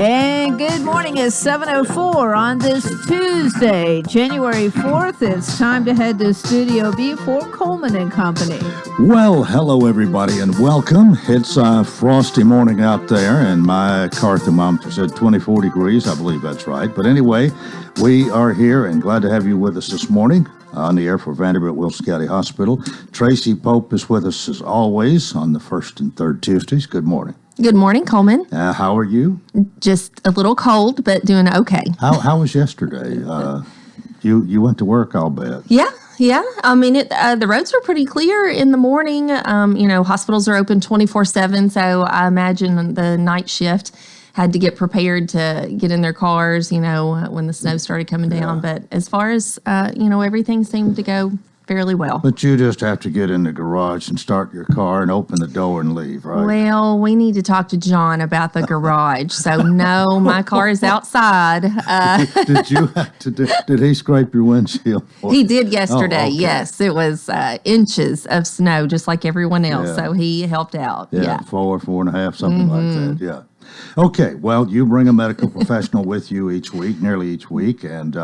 And good morning. It's 7:04 on this Tuesday, January 4th. It's time to head to Studio B for Coleman and Company. Well, hello, everybody, and welcome. It's a frosty morning out there, and my car thermometer said 24 degrees. I believe that's right. But anyway, we are here and glad to have you with us this morning on the air for Vanderbilt Wilson County Hospital. Tracy Pope is with us as always on the first and third Tuesdays. Good morning. Good morning, Coleman. How are you? Just a little cold, but doing okay. How was yesterday? You went to work, I'll bet. Yeah. I mean, the roads were pretty clear in the morning. Hospitals are open 24/7, so I imagine the night shift had to get prepared to get in their cars, when the snow started coming down. But as far as, everything seemed to go fairly well. But you just have to get in the garage and start your car and open the door and leave, right? Well, we need to talk to John about the garage. So, no, my car is outside. Did you have to did he scrape your windshield? He did yesterday, Oh, okay. yes. It was inches of snow, just like everyone else. Yeah. So he helped out. Yeah. 4.5, something like that, yeah. Okay, well, you bring a medical professional with you nearly each week, and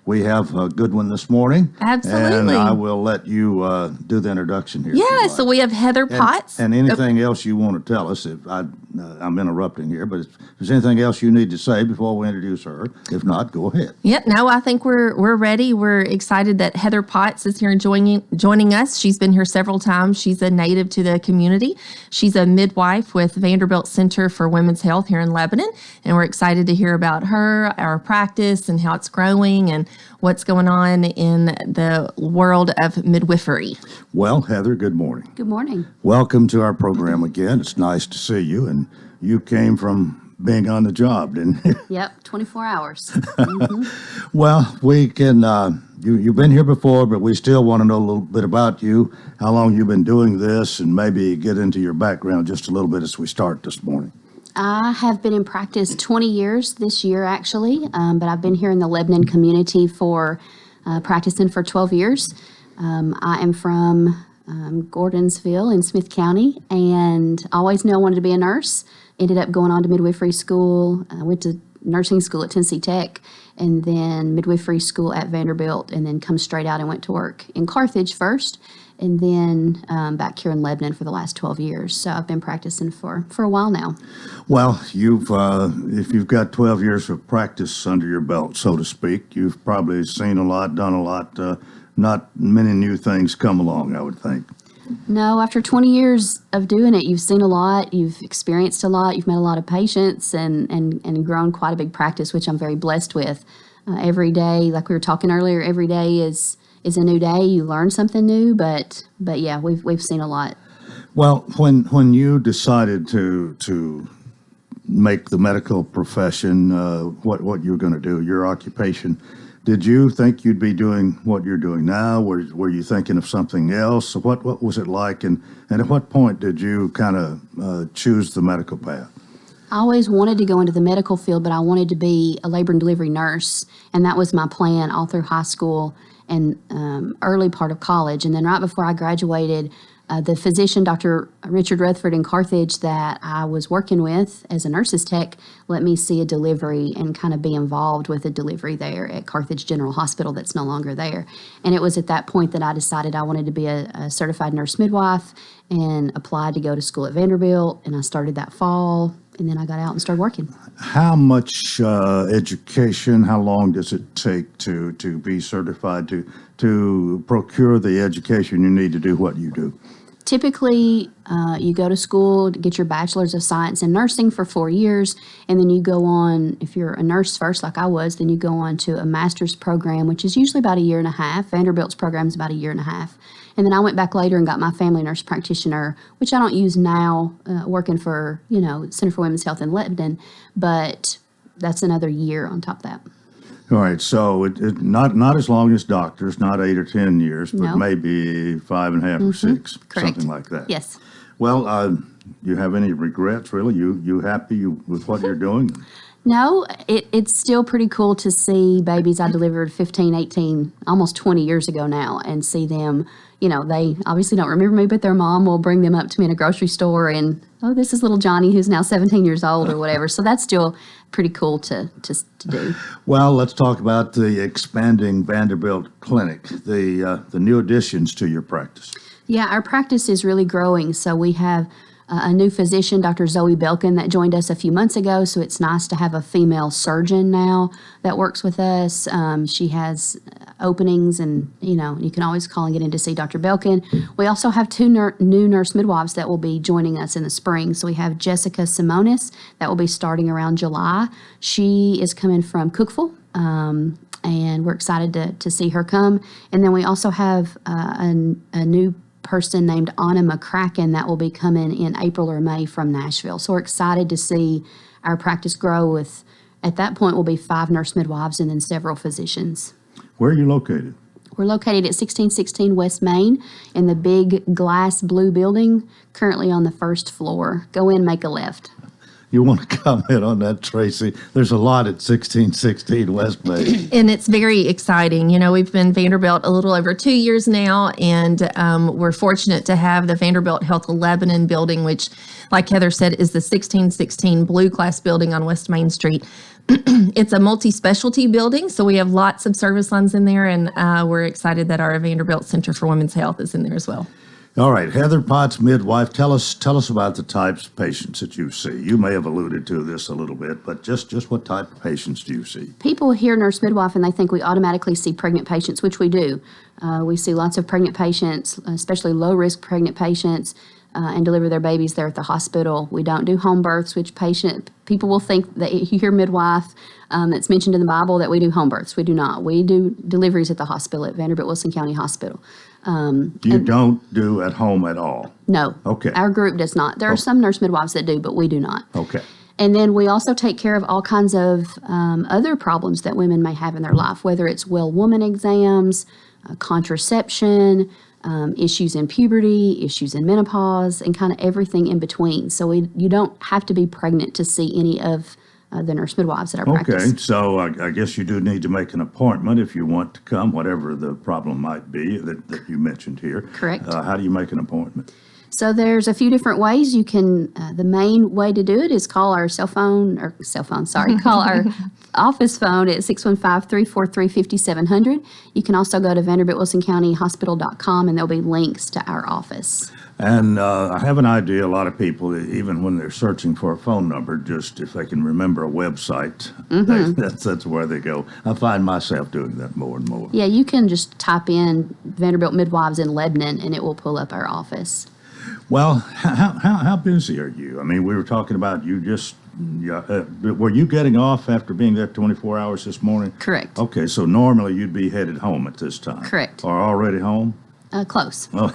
we have a good one this morning. Absolutely. And I will let you do the introduction here. Yeah, so we have Heather Potts. And anything else you want to tell us, if I'm interrupting here, but if there's anything else you need to say before we introduce her, if not, go ahead. Yep, no, I think we're ready. We're excited that Heather Potts is here and joining us. She's been here several times. She's a native to the community. She's a midwife with Vanderbilt Center for Women's Health here in Lebanon, and we're excited to hear about her, our practice, and how it's growing and what's going on in the world of midwifery. Well, Heather, good morning. Good morning. Welcome to our program again. It's nice to see you, and you came from being on the job, didn't you? Yep, 24 hours. Well, we can, you've been here before, but we still want to know a little bit about you, how long you've been doing this, and maybe get into your background just a little bit as we start this morning. I have been in practice 20 years this year, actually, but I've been here in the Lebanon community for practicing for 12 years. I am from Gordonsville in Smith County, and I always knew I wanted to be a nurse. Ended up going on to midwifery school. I went to nursing school at Tennessee Tech, and then midwifery school at Vanderbilt, and then come straight out and went to work in Carthage first, and then back here in Lebanon for the last 12 years. So I've been practicing for a while now. Well, if you've got 12 years of practice under your belt, so to speak, you've probably seen a lot, done a lot, not many new things come along, I would think. No, after 20 years of doing it, you've seen a lot, you've experienced a lot, you've met a lot of patients and grown quite a big practice, which I'm very blessed with. Every day, like we were talking earlier, every day is a new day. You learn something new, but yeah, we've seen a lot. Well, when you decided to make the medical profession what you're going to do, your occupation, did you think you'd be doing what you're doing now? Were you thinking of something else? What was it like, and at what point did you kind of choose the medical path? I always wanted to go into the medical field, but I wanted to be a labor and delivery nurse, and that was my plan all through high school and early part of college. And then right before I graduated, the physician, Dr. Richard Rutherford in Carthage, that I was working with as a nurse's tech, let me see a delivery and kind of be involved with a delivery there at Carthage General Hospital that's no longer there. And it was at that point that I decided I wanted to be a certified nurse midwife and applied to go to school at Vanderbilt, and I started that fall, and then I got out and started working. How much education, how long does it take to be certified, to procure the education you need to do what you do? Typically, you go to school to get your bachelor's of science in nursing for 4 years, and then you go on, if you're a nurse first like I was, then you go on to a master's program, which is usually about a year and a half. Vanderbilt's program is about a year and a half. And then I went back later and got my family nurse practitioner, which I don't use now, working for, Center for Women's Health in Lebanon, but that's another year on top of that. All right, so it not as long as doctors, not 8 or 10 years, but No. maybe 5.5 or 6, Correct. something like that. Yes. Well, you have any regrets, really? You happy with what you're doing? No, it's still pretty cool to see babies I delivered 15, 18, almost 20 years ago now, and see them, they obviously don't remember me, but their mom will bring them up to me in a grocery store and, oh, this is little Johnny who's now 17 years old or whatever. So that's still pretty cool to do. Well, let's talk about the expanding Vanderbilt Clinic, the new additions to your practice. Yeah, our practice is really growing. So we have a new physician, Dr. Zoe Belkin, that joined us a few months ago. So it's nice to have a female surgeon now that works with us. She has openings, and you can always call and get in to see Dr. Belkin. We also have two new nurse midwives that will be joining us in the spring. So we have Jessica Simonis that will be starting around July. She is coming from Cookeville. And we're excited to see her come. And then we also have a new person named Anna McCracken that will be coming in April or May from Nashville. So we're excited to see our practice grow with, at that point, will be 5 nurse midwives and then several physicians. Where are you located? We're located at 1616 West Main in the big glass blue building, currently on the first floor. Go in, make a left. You want to comment on that, Tracy? There's a lot at 1616 West Main. And it's very exciting. We've been Vanderbilt a little over 2 years now, and we're fortunate to have the Vanderbilt Health Lebanon building, which, like Heather said, is the 1616 blue glass building on West Main Street. It's a multi-specialty building, so we have lots of service lines in there, and we're excited that our Vanderbilt Center for Women's Health is in there as well. All right, Heather Potts, midwife, tell us about the types of patients that you see. You may have alluded to this a little bit, but just what type of patients do you see? People hear nurse midwife and they think we automatically see pregnant patients, which we do. We see lots of pregnant patients, especially low-risk pregnant patients, and deliver their babies there at the hospital. We don't do home births, which people will think that you hear midwife that's mentioned in the Bible that we do home births. We do not. We do deliveries at the hospital at Vanderbilt Wilson County Hospital. You don't do at home at all? No. Okay. Our group does not. There are some nurse midwives that do, but we do not. Okay. And then we also take care of all kinds of other problems that women may have in their life, whether it's well woman exams, contraception, issues in puberty, issues in menopause, and kind of everything in between. So you don't have to be pregnant to see any of the nurse midwives at our practice. Okay, so I guess you do need to make an appointment if you want to come, whatever the problem might be that you mentioned here. Correct. How do you make an appointment? So there's a few different ways. You can, the main way to do it is call our call our office phone at 615-343-5700. You can also go to VanderbiltWilsonCountyHospital.com, and there'll be links to our office. And I have an idea, a lot of people, even when they're searching for a phone number, just if they can remember a website, that's where they go. I find myself doing that more and more. Yeah, you can just type in Vanderbilt Midwives in Lebanon, and it will pull up our office. Well, how busy are you? I mean, we were talking about you just, were you getting off after being there 24 hours this morning? Correct. Okay, so normally you'd be headed home at this time. Correct. Or already home? Close. Well,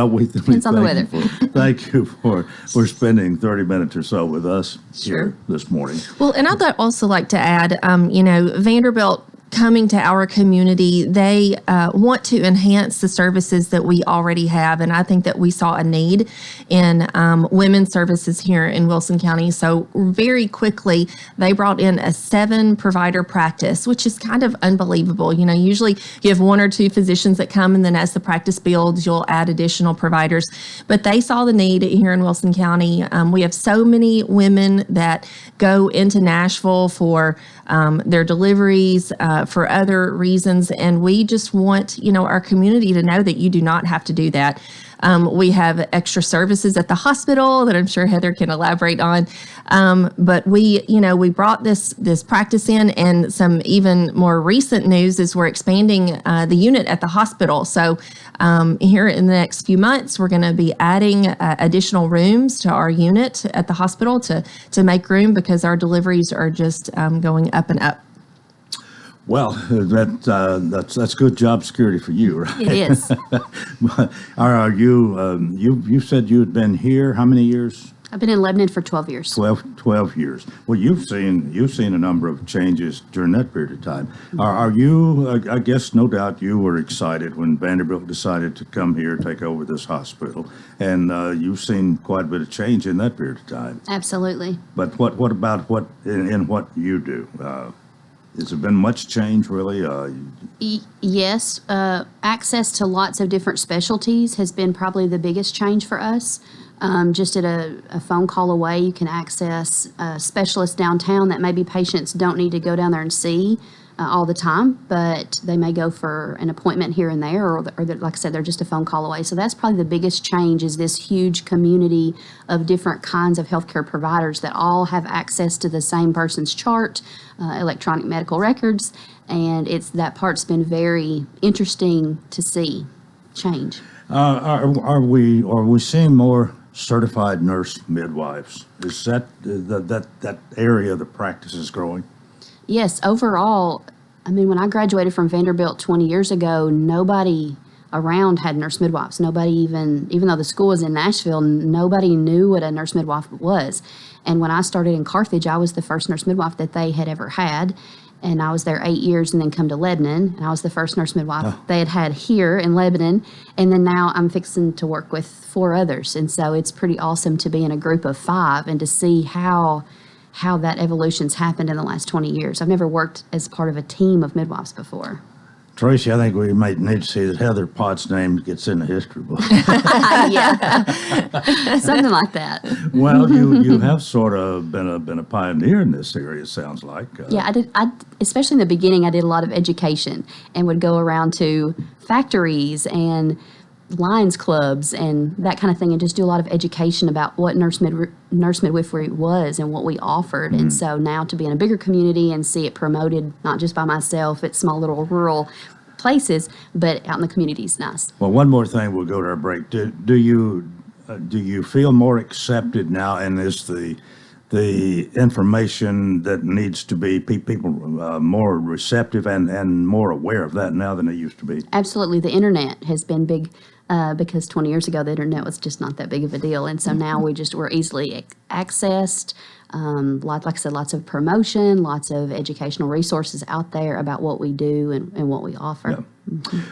we Depends on the weather. Thank you for spending 30 minutes or so with us here this morning. Well, and I'd also like to add, Vanderbilt coming to our community, they want to enhance the services that we already have. And I think that we saw a need in women's services here in Wilson County. So very quickly, they brought in a 7-provider practice, which is kind of unbelievable. Usually you have 1 or 2 physicians that come, and then as the practice builds, you'll add additional providers. But they saw the need here in Wilson County. We have so many women that go into Nashville for their deliveries, for other reasons. And we just want, our community to know that you do not have to do that. We have extra services at the hospital that I'm sure Heather can elaborate on. But we brought this practice in, and some even more recent news is we're expanding the unit at the hospital. So here in the next few months, we're going to be adding additional rooms to our unit at the hospital to make room, because our deliveries are just going up and up. Well, that's good job security for you, right? It is. Are you? You said you had been here how many years? I've been in Lebanon for 12 years. 12 years. Well, you've seen a number of changes during that period of time. Are you, I guess, no doubt you were excited when Vanderbilt decided to come here, take over this hospital, and you've seen quite a bit of change in that period of time. Absolutely. But what about in what you do? Has there been much change, really? Yes. Access to lots of different specialties has been probably the biggest change for us. Just at a phone call away, you can access specialists downtown that maybe patients don't need to go down there and see all the time, but they may go for an appointment here and there, or like I said, they're just a phone call away. So that's probably the biggest change, is this huge community of different kinds of healthcare providers that all have access to the same person's chart, electronic medical records, and that part's been very interesting to see change. Are we seeing more certified nurse midwives? Is that that area of the practice is growing? Yes, overall, I mean, when I graduated from Vanderbilt 20 years ago, nobody around had nurse midwives. Nobody even though the school was in Nashville, nobody knew what a nurse midwife was. And when I started in Carthage, I was the first nurse midwife that they had ever had. And I was there 8 years and then come to Lebanon. And I was the first nurse midwife they had here in Lebanon. And then now I'm fixing to work with 4 others. And so it's pretty awesome to be in a group of 5 and to see how that evolution's happened in the last 20 years. I've never worked as part of a team of midwives before. Tracy, I think we might need to see that Heather Potts' name gets in the history book. Yeah, something like that. Well, you have sort of been a pioneer in this area, it sounds like. Yeah, I did. Especially in the beginning, I did a lot of education and would go around to factories and Lions clubs and that kind of thing, and just do a lot of education about what nurse midwifery was and what we offered. And so now to be in a bigger community and see it promoted, not just by myself at small little rural places, but out in the community is nice. Well, one more thing, we'll go to our break. Do you feel more accepted now, and is the information that needs to be people more receptive and more aware of that now than they used to be? Absolutely. The internet has been big. Because 20 years ago, the internet was just not that big of a deal. And so now we're easily accessed. Like I said, lots of promotion, lots of educational resources out there about what we do and what we offer. Yeah.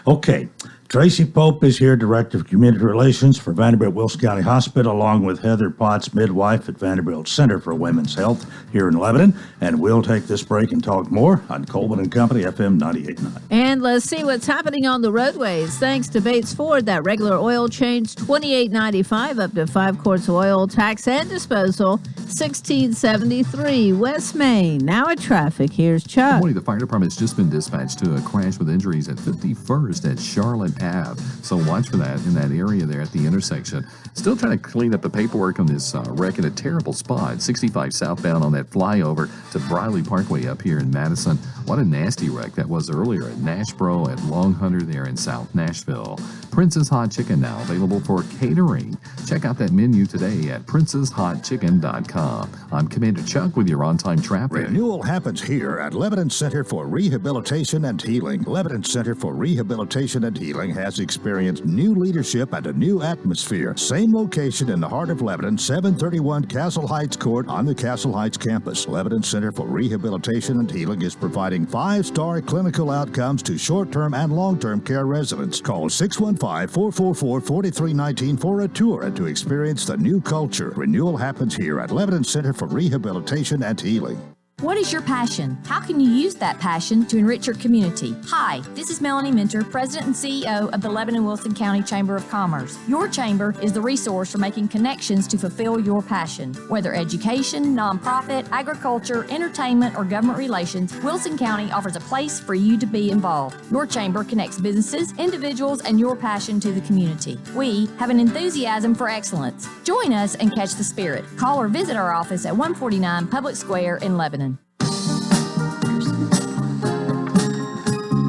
Okay. Tracy Pope is here, Director of Community Relations for Vanderbilt Wilson County Hospital, along with Heather Potts, midwife at Vanderbilt Center for Women's Health here in Lebanon. And we'll take this break and talk more on Coleman and Company, FM 98.9. And let's see what's happening on the roadways. Thanks to Bates Ford, that regular oil change, $28.95 up to 5 quarts of oil, tax and disposal, $16.73. West Main. Now at traffic, here's Chuck. Good morning. The fire department has just been dispatched to a crash with injuries at 51st at Charlotte Ave. So watch for that in that area there at the intersection. Still trying to clean up the paperwork on this wreck in a terrible spot. 65 southbound on that flyover to Briley Parkway up here in Madison. What a nasty wreck that was earlier at Nashboro at Long Hunter there in South Nashville. Princess Hot Chicken now available for catering. Check out that menu today at princesshotchicken.com. I'm Commander Chuck with your on-time traffic. Renewal happens here at Lebanon Center for Rehabilitation and Healing. Lebanon Center for Rehabilitation and Healing has experienced new leadership and a new atmosphere. Same location in the heart of Lebanon, 731 Castle Heights Court on the Castle Heights campus. Lebanon Center for Rehabilitation and Healing is providing 5-star clinical outcomes to short-term and long-term care residents. Call 615-444-4319 for a tour and to experience the new culture. Renewal happens here at Lebanon Center for Rehabilitation and Healing. What is your passion? How can you use that passion to enrich your community? Hi, this is Melanie Minter, President and CEO of the Lebanon-Wilson County Chamber of Commerce. Your chamber is the resource for making connections to fulfill your passion. Whether education, nonprofit, agriculture, entertainment, or government relations, Wilson County offers a place for you to be involved. Your chamber connects businesses, individuals, and your passion to the community. We have an enthusiasm for excellence. Join us and catch the spirit. Call or visit our office at 149 Public Square in Lebanon.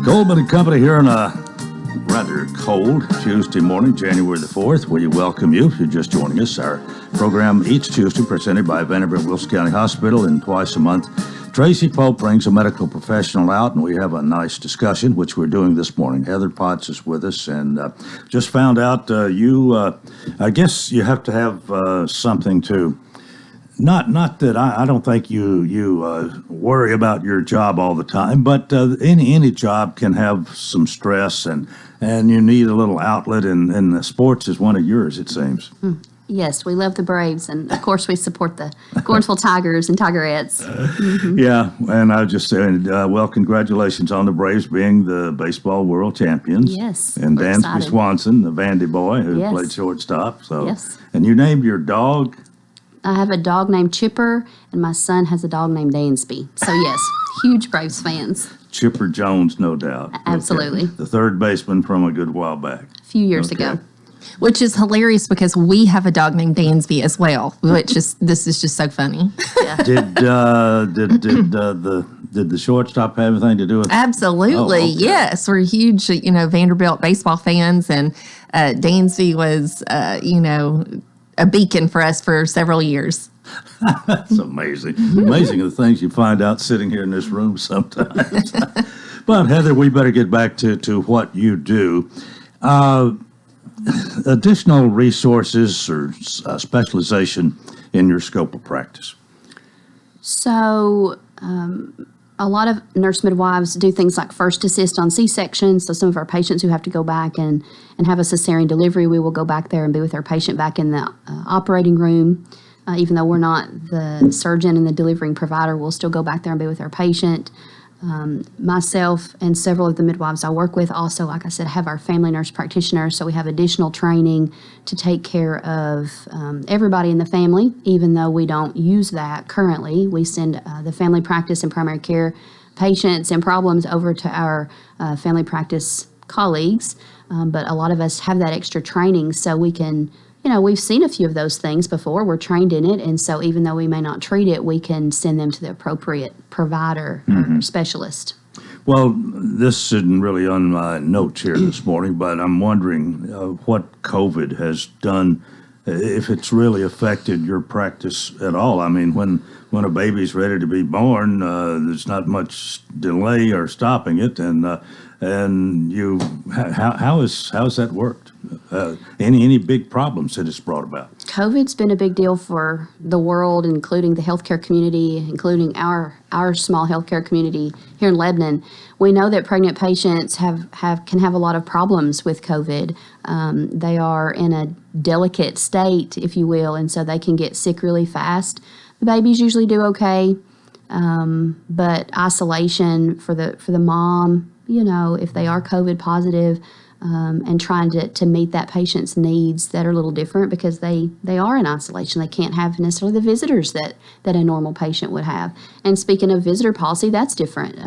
Coleman and Company here on a rather cold Tuesday morning, January the 4th. We welcome you if you're just joining us. Our program each Tuesday presented by Vanderbilt Wilson County Hospital, and twice a month Tracy Pope brings a medical professional out, and we have a nice discussion, which we're doing this morning. Heather Potts is with us, and just found out I guess you have to have something to, not that I don't think you worry about your job all the time, but any job can have some stress, and you need a little outlet, and sports is one of yours, it seems. Yes, we love the Braves, and of course we support the Gordonsville Tigers and Tigerettes. Yeah, and I just said, well, congratulations on the Braves being the baseball world champions. Yes, and we're Dansby excited. Swanson, the Vandy boy who Yes. played shortstop. So, Yes. And you named your dog. I have a dog named Chipper, and my son has a dog named Dansby. So yes, huge Braves fans. Chipper Jones, no doubt. Absolutely. Okay. The third baseman from a good while back. A few years Okay. ago. Which is hilarious because we have a dog named Dansby as well, this is just so funny. Did the shortstop have anything to do with it? Absolutely. Oh, okay. Yes. We're huge, Vanderbilt baseball fans, and Dansby was, a beacon for us for several years. It's amazing. Amazing the things you find out sitting here in this room sometimes. But Heather, we better get back to what you do. Additional resources or specialization in your scope of practice. So a lot of nurse midwives do things like first assist on C-sections. So some of our patients who have to go back and have a cesarean delivery, we will go back there and be with our patient back in the operating room. Even though we're not the surgeon and the delivering provider, we'll still go back there and be with our patient. Myself and several of the midwives I work with also, like I said, have our family nurse practitioner, so we have additional training to take care of everybody in the family. Even though we don't use that currently, we send the family practice and primary care patients and problems over to our family practice colleagues, but a lot of us have that extra training so we can, we've seen a few of those things before. We're trained in it, and so even though we may not treat it, we can send them to the appropriate provider or specialist. Well, this isn't really on my notes here this morning, but I'm wondering what COVID has done, if it's really affected your practice at all. I mean, when a baby's ready to be born, there's not much delay or stopping it, and how has that worked? Any big problems that it's brought about? COVID's been a big deal for the world, including the healthcare community, including our small healthcare community here in Lebanon. We know that pregnant patients can have a lot of problems with COVID. They are in a delicate state, if you will, and so they can get sick really fast. The babies usually do okay, but isolation for the mom, if they are COVID positive, and trying to meet that patient's needs that are a little different because they are in isolation. They can't have necessarily the visitors that a normal patient would have. And speaking of visitor policy, that's different.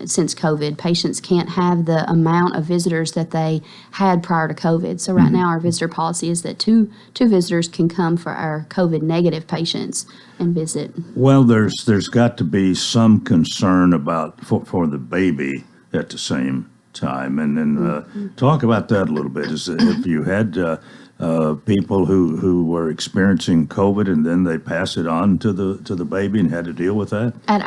Since COVID, patients can't have the amount of visitors that they had prior to COVID. So right now our visitor policy is that two visitors can come for our COVID negative patients and visit. Well, there's got to be some concern about for the baby at the same time, and then talk about that a little bit. If you had people who were experiencing COVID and then they pass it on to the baby and had to deal with that? At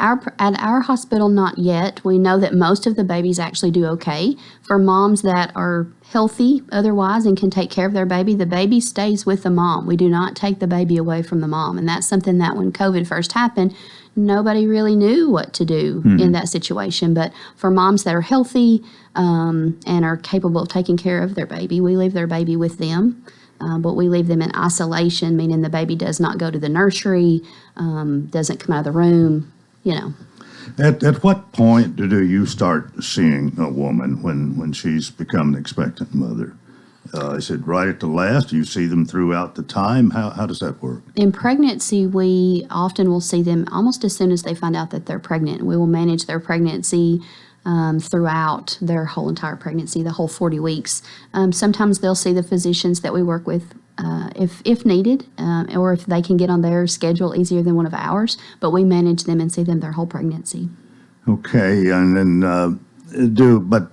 our hospital, not yet. We know that most of the babies actually do okay. For moms that are healthy otherwise and can take care of their baby, the baby stays with the mom. We do not take the baby away from the mom, and that's something that when COVID first happened, nobody really knew what to do in that situation. But for moms that are healthy and are capable of taking care of their baby, we leave their baby with them. But we leave them in isolation, meaning the baby does not go to the nursery, doesn't come out of the room, At what point do you start seeing a woman when she's become an expectant mother? Is it right at the last? Do you see them throughout the time? How does that work? In pregnancy, we often will see them almost as soon as they find out that they're pregnant. We will manage their pregnancy throughout their whole entire pregnancy, the whole 40 weeks. Sometimes they'll see the physicians that we work with if needed, or if they can get on their schedule easier than one of ours, but we manage them and see them their whole pregnancy. Okay, and then But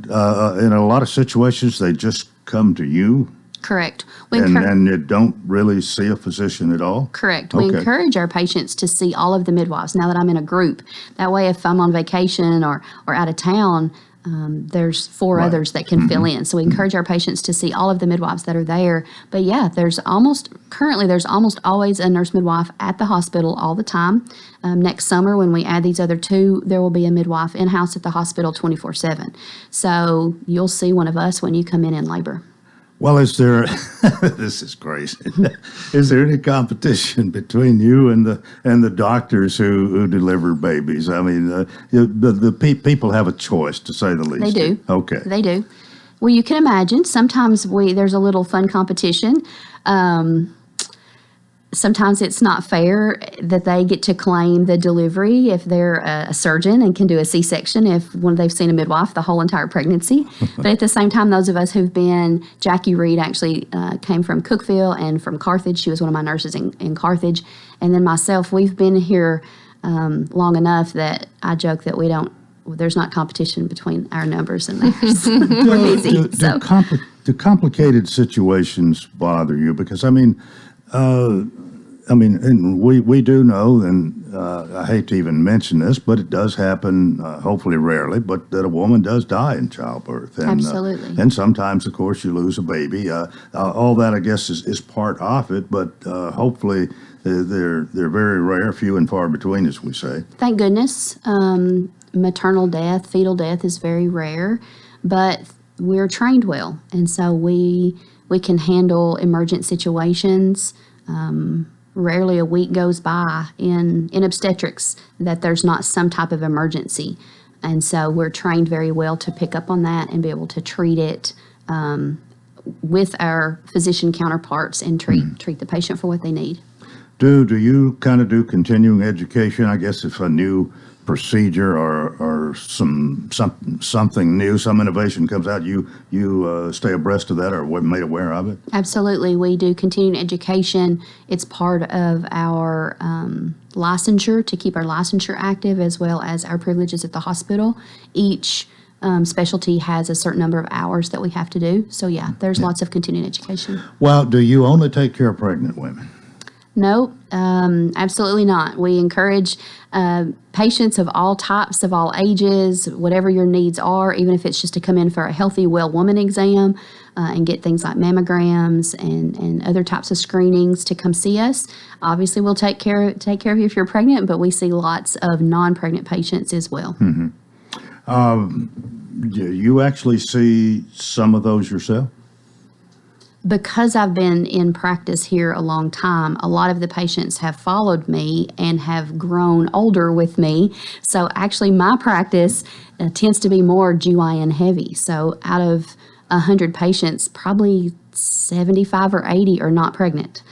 in a lot of situations, they just come to you, Correct. and you don't really see a physician at all? Correct. We encourage our patients to see all of the midwives now that I'm in a group. That way, if I'm on vacation or out of town, there's four others that can fill in. So we encourage our patients to see all of the midwives that are there. But yeah, currently there's almost always a nurse midwife at the hospital all the time. Next summer, when we add these other two, there will be a midwife in-house at the hospital 24/7. So you'll see one of us when you come in labor. Well, is there? This is crazy. Is there any competition between you and the doctors who deliver babies? I mean, the people have a choice, to say the least. They do. Okay. They do. Well, you can imagine sometimes there's a little fun competition. Sometimes it's not fair that they get to claim the delivery if they're a surgeon and can do a C-section if they've seen a midwife the whole entire pregnancy. But at the same time, those of us who've been, Jackie Reed actually came from Cookeville and from Carthage. She was one of my nurses in Carthage. And then myself, we've been here long enough that I joke that there's not competition between our numbers and theirs. We're busy. Do complicated situations bother you? Because, and we do know, and I hate to even mention this, but it does happen, hopefully rarely, but that a woman does die in childbirth. And, Absolutely. And sometimes, of course, you lose a baby. All that, I guess, is part of it, but hopefully they're very rare, few and far between, as we say. Thank goodness. Maternal death, fetal death is very rare, but we're trained well, and so we can handle emergent situations. Rarely a week goes by in obstetrics that there's not some type of emergency. And so we're trained very well to pick up on that and be able to treat it with our physician counterparts and treat the patient for what they need. Do you kind of do continuing education? I guess if a new procedure or something new, some innovation comes out, you stay abreast of that or made aware of it? Absolutely. We do continuing education. It's part of our licensure to keep our licensure active, as well as our privileges at the hospital. Each specialty has a certain number of hours that we have to do. So yeah, there's lots of continuing education. Well, do you only take care of pregnant women? No, absolutely not. We encourage patients of all types, of all ages, whatever your needs are, even if it's just to come in for a healthy, well woman exam and get things like mammograms and other types of screenings, to come see us. Obviously, we'll take care of you if you're pregnant, but we see lots of non-pregnant patients as well. Do you actually see some of those yourself? Because I've been in practice here a long time, a lot of the patients have followed me and have grown older with me. So actually my practice tends to be more GYN heavy. So out of 100 patients, probably 75 or 80 are not pregnant.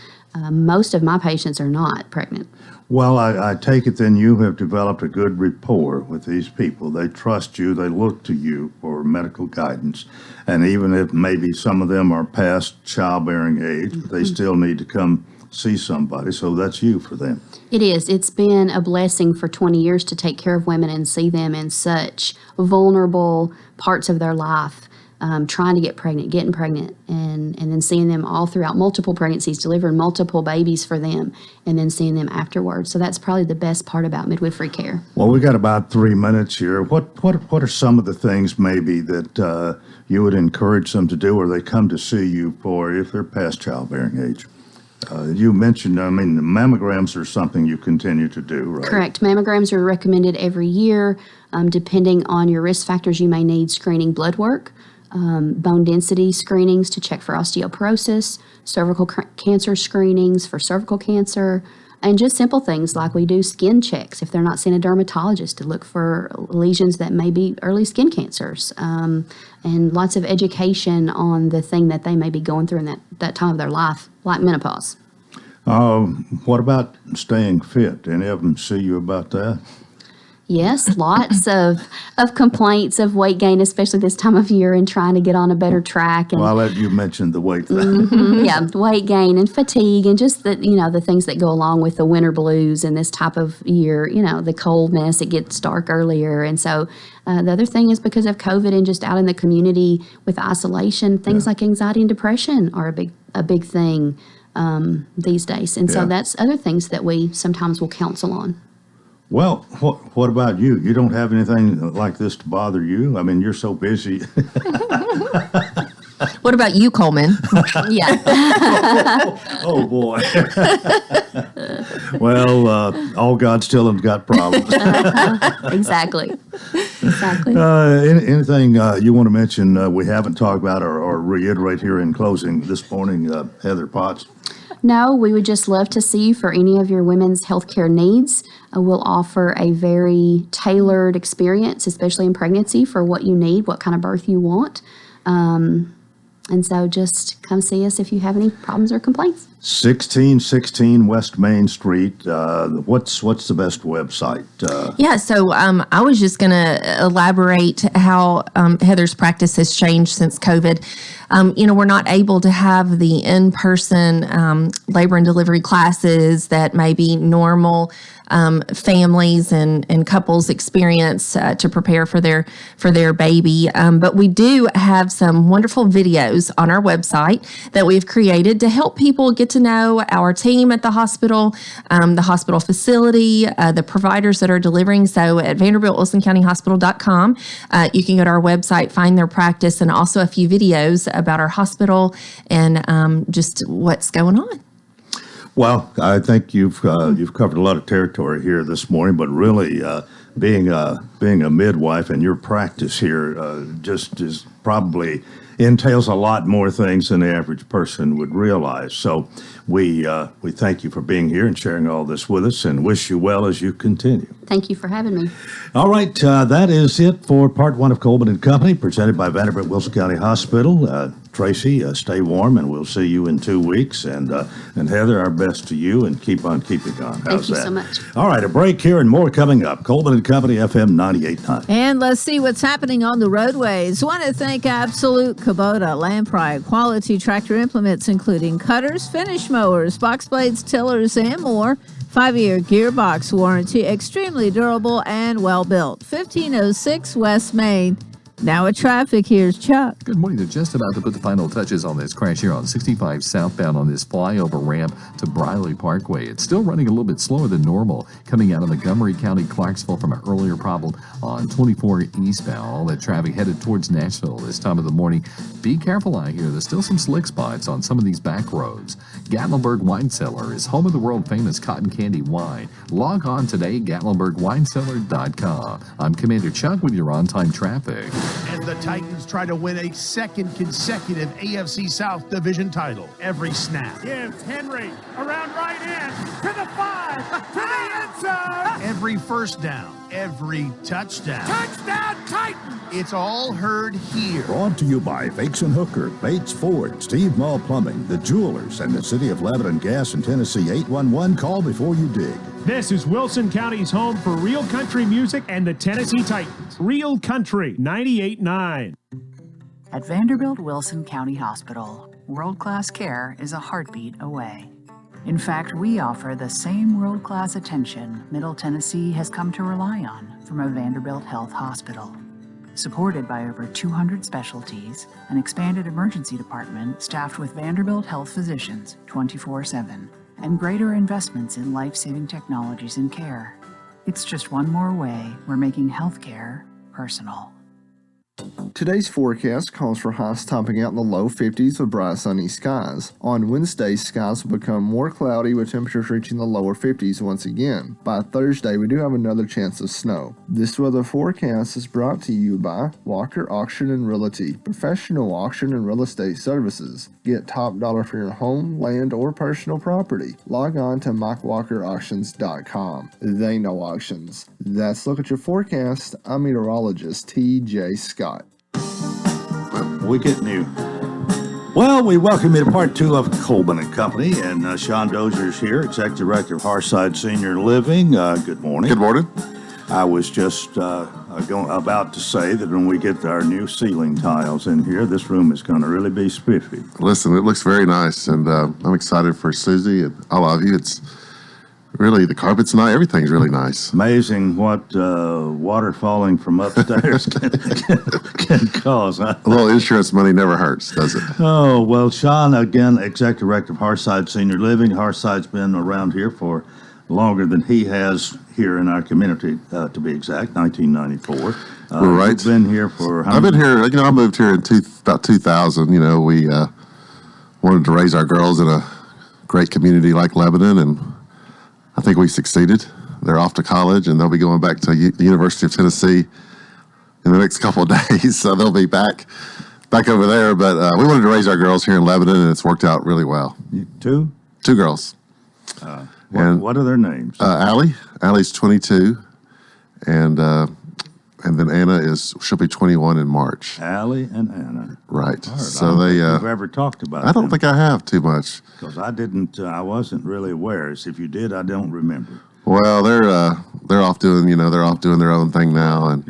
Most of my patients are not pregnant. Well, I take it then you have developed a good rapport with these people. They trust you. They look to you for medical guidance. And even if maybe some of them are past childbearing age, but they still need to come see somebody. So that's you for them. It is. It's been a blessing for 20 years to take care of women and see them in such vulnerable parts of their life. Trying to get pregnant, getting pregnant, and then seeing them all throughout multiple pregnancies, delivering multiple babies for them, and then seeing them afterwards. So that's probably the best part about midwifery care. Well, we got about 3 minutes here. What are some of the things maybe that you would encourage them to do, or they come to see you for if they're past childbearing age? You mentioned, the mammograms are something you continue to do, right? Correct. Mammograms are recommended every year. Depending on your risk factors, you may need screening blood work. Bone density screenings to check for osteoporosis, cervical cancer screenings for cervical cancer, and just simple things like we do skin checks if they're not seeing a dermatologist to look for lesions that may be early skin cancers, and lots of education on the thing that they may be going through in that time of their life, like menopause. What about staying fit? Any of them see you about that? Yes, lots of complaints of weight gain, especially this time of year, and trying to get on a better track. And Well, you mentioned the weight thing. yeah, weight gain and fatigue, and just the things that go along with the winter blues and this type of year. The coldness, it gets dark earlier, and so the other thing is because of COVID and just out in the community with isolation, things like anxiety and depression are a big thing these days, and so that's other things that we sometimes will counsel on. Well, what about you? You don't have anything like this to bother you? I mean, you're so busy. What about you, Coleman? Yeah. Oh, boy. Well, all God's children got problems. Exactly. Anything you want to mention we haven't talked about or reiterate here in closing this morning, Heather Potts? No, we would just love to see you for any of your women's healthcare needs. We'll offer a very tailored experience, especially in pregnancy, for what you need, what kind of birth you want. And so just come see us if you have any problems or complaints. 1616 West Main Street. What's the best website? So I was just going to elaborate how Heather's practice has changed since COVID. We're not able to have the in-person labor and delivery classes that may be normal families and couples experience to prepare for their baby. But we do have some wonderful videos on our website that we've created to help people get to know our team at the hospital facility, the providers that are delivering. So at VanderbiltWilsonCountyHospital.com, you can go to our website, find their practice, and also a few videos about our hospital and just what's going on. Well, I think you've covered a lot of territory here this morning, but really being a midwife and your practice here just is probably entails a lot more things than the average person would realize. So we thank you for being here and sharing all this with us and wish you well as you continue. Thank you for having me. All right, that is it for part one of Coleman and Company, presented by Vanderbilt Wilson County Hospital. Tracy, stay warm, and we'll see you in 2 weeks. And Heather, our best to you, and keep on keeping on. How's Thank you that? so much. All right, a break here and more coming up. Coleman and Company, FM 98.9. And let's see what's happening on the roadways. Want to thank Absolute Kubota, Lamprey, quality tractor implements, including cutters, finish mowers, box blades, tillers, and more. 5-year gearbox warranty, extremely durable and well built. 1506 West Main. Now at traffic, here's Chuck. Good morning. They're just about to put the final touches on this crash here on 65 southbound on this flyover ramp to Briley Parkway. It's still running a little bit slower than normal coming out of Montgomery County, Clarksville from an earlier problem on 24 eastbound. All that traffic headed towards Nashville this time of the morning. Be careful out here. There's still some slick spots on some of these back roads. Gatlinburg Wine Cellar is home of the world famous cotton candy wine. Log on today, GatlinburgWineCellar.com. I'm Commander Chuck with your on-time traffic. As the Titans try to win a second consecutive AFC South Division title every snap. Gives Henry around right end to the 5 to the end zone. Every first down, every touchdown. Touchdown Titans! It's all heard here. Brought to you by Fakes and Hooker, Bates Ford, Steve Mall Plumbing, The Jewelers, and the City of Lebanon Gas in Tennessee. 811, call before you dig. This is Wilson County's home for real country music and the Tennessee Titans. Real Country 98.9. At Vanderbilt Wilson County Hospital, world-class care is a heartbeat away. In fact, we offer the same world-class attention Middle Tennessee has come to rely on from a Vanderbilt Health Hospital. Supported by over 200 specialties, an expanded emergency department staffed with Vanderbilt Health physicians 24/7, and greater investments in life-saving technologies and care. It's just one more way we're making healthcare personal. Today's forecast calls for highs topping out in the low 50s with bright sunny skies. On Wednesday, skies will become more cloudy with temperatures reaching the lower 50s once again. By Thursday, we do have another chance of snow. This weather forecast is brought to you by Walker Auction and Realty, professional auction and real estate services. Get top dollar for your home, land, or personal property. Log on to MikeWalkerAuctions.com. They know auctions. That's Look at Your Forecast. I'm meteorologist T.J. Scott. We get new. Well, we welcome you to part two of Coleman and Company, and Sean Dozier's here, Executive Director of Harside Senior Living. Good morning. Good morning. I was just about to say that when we get our new ceiling tiles in here, this room is going to really be spiffy. Listen, it looks very nice, and I'm excited for Susie and all of you. It's really, the carpet's nice. Everything's really nice. Amazing what water falling from upstairs can cause. Huh? A little insurance money never hurts, does it? Oh, well, Sean, again, Executive Director of Hearthside Senior Living. Hearthside's been around here for longer than he has here in our community, to be exact, 1994. Right. You've been here for how I've been many- here, I moved here in about 2000. We wanted to raise our girls in a great community like Lebanon, and I think we succeeded. They're off to college, and they'll be going back to the University of Tennessee in the next couple of days, so they'll be back over there. But we wanted to raise our girls here in Lebanon, and it's worked out really well. Two? Two girls. What are their names? Allie's 22, and then Anna she'll be 21 in March. Allie and Anna. Right. All right. So I don't they. think we've ever talked about. I don't think I have too much. Because I wasn't really aware. So if you did, I don't remember. Well, they're off doing their own thing now, and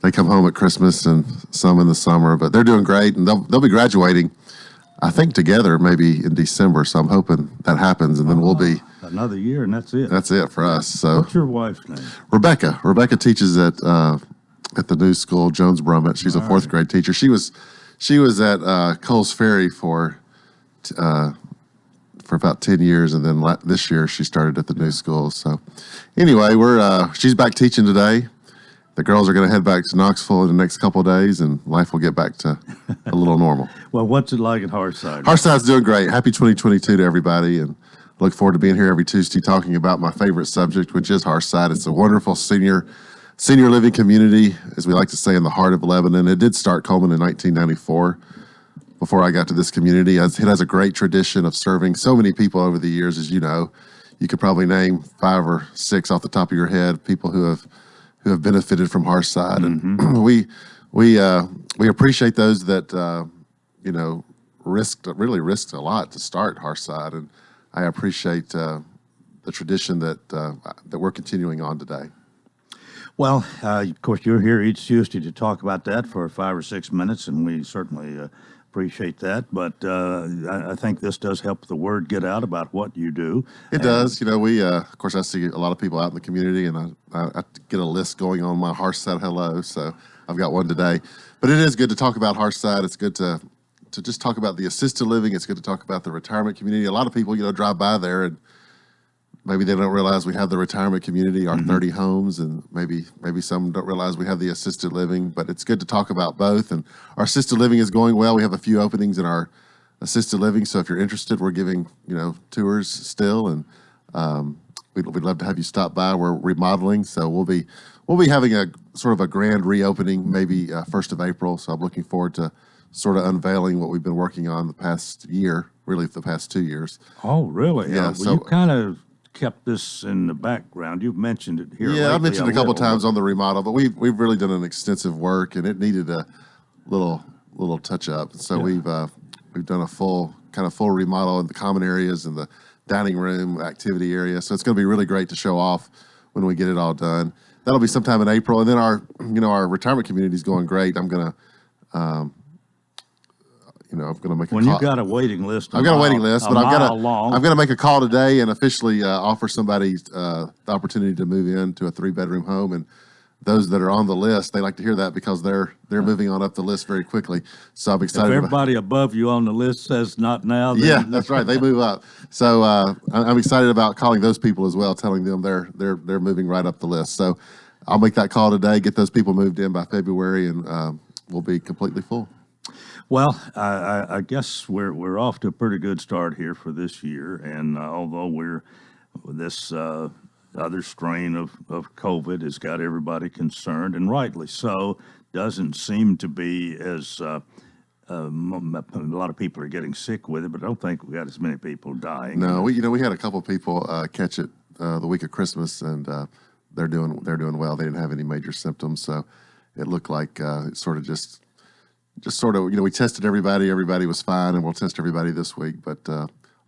they come home at Christmas and some in the summer. But they're doing great, and they'll be graduating, I think, together maybe in December. So I'm hoping that happens, and then we'll be another year, and that's it. That's it for us. So what's your wife's name? Rebecca. Rebecca teaches at the new school, Jones Brummett. She's a fourth grade teacher. She was at Coles Ferry for about 10 years, and then this year she started at the new school. So anyway, she's back teaching today. The girls are going to head back to Knoxville in the next couple of days, and life will get back to a little normal. Well, what's it like at Hearthside? Hearthside's doing great. Happy 2022 to everybody, and look forward to being here every Tuesday talking about my favorite subject, which is Hearthside. It's a wonderful senior living community, as we like to say, in the heart of Lebanon. It did start Coleman in 1994. Before I got to this community, it has a great tradition of serving so many people over the years, as you know. You could probably name 5 or 6 off the top of your head, people who have benefited from Hearthside, and we appreciate those that really risked a lot to start Hearthside, and I appreciate the tradition that we're continuing on today. Well, of course, you're here each Tuesday to talk about that for 5 or 6 minutes, and we certainly appreciate that. But I think this does help the word get out about what you do. It does. We, of course, I see a lot of people out in the community, and I get a list going on my Hearthside Hello, so I've got one today. But it is good to talk about Hearthside. It's good to just talk about the assisted living. It's good to talk about the retirement community. A lot of people, drive by there, and maybe they don't realize we have the retirement community, our 30 homes, and maybe some don't realize we have the assisted living, but it's good to talk about both. And our assisted living is going well. We have a few openings in our assisted living, so if you're interested, we're giving, tours still, and we'd love to have you stop by. We're remodeling, so we'll be having a sort of a grand reopening, maybe 1st of April, so I'm looking forward to sort of unveiling what we've been working on the past year, really the past 2 years. Oh, really? Yeah. Well, So you kind of kept this in the background. You've mentioned it here. Yeah, I lately mentioned a couple little, times on the remodel, but we've really done an extensive work, and it needed a little touch up. So we've done a full remodel in the common areas and the dining room, activity area. So it's going to be really great to show off when we get it all done. That'll be sometime in April, and then our retirement community is going great. I'm gonna make a when call. you've got a waiting list. I've got a waiting list, but I'm long. gonna make a call today and officially offer somebody the opportunity to move into a 3-bedroom home. And those that are on the list, they like to hear that because they're moving on up the list very quickly. So I'm excited. If everybody above you on the list says not now, then Yeah, that's right. They move up. So I'm excited about calling those people as well, telling them they're moving right up the list. So I'll make that call today, get those people moved in by February, and we'll be completely full. Well, I guess we're off to a pretty good start here for this year, and although we're this other strain of COVID has got everybody concerned, and rightly so, doesn't seem to be as a lot of people are getting sick with it, but I don't think we got as many people dying. No, we had a couple people catch it the week of Christmas, and they're doing well. They didn't have any major symptoms, so it looked like it sort of just we tested everybody was fine, and we'll test everybody this week, but